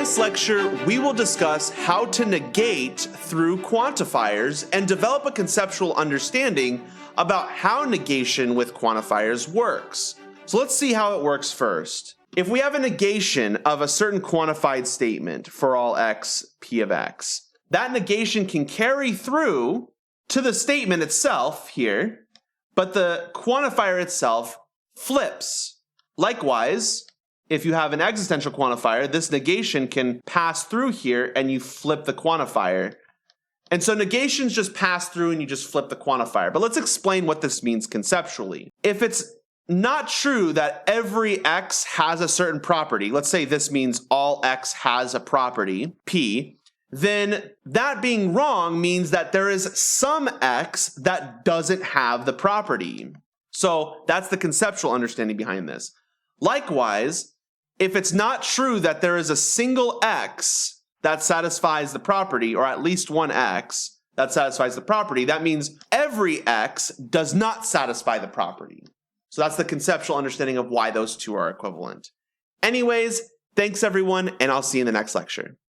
this lecture, we will discuss how to negate through quantifiers and develop a conceptual understanding about how negation with quantifiers works. So let's see how it works first. If we have a negation of a certain quantified statement for all x, p of x, that negation can carry through to the statement itself here, but the quantifier itself flips. Likewise, if you have an existential quantifier, this negation can pass through here and you flip the quantifier. And so negations just pass through and you just flip the quantifier. But let's explain what this means conceptually. If it's not true that every x has a certain property, let's say this means all x has a property, p, then that being wrong means that there is some x that doesn't have the property. So that's the conceptual understanding behind this. Likewise, if it's not true that there is a single x that satisfies the property, or at least one x that satisfies the property, that means every x does not satisfy the property. So that's the conceptual understanding of why those two are equivalent. Anyways, thanks everyone, and I'll see you in the next lecture.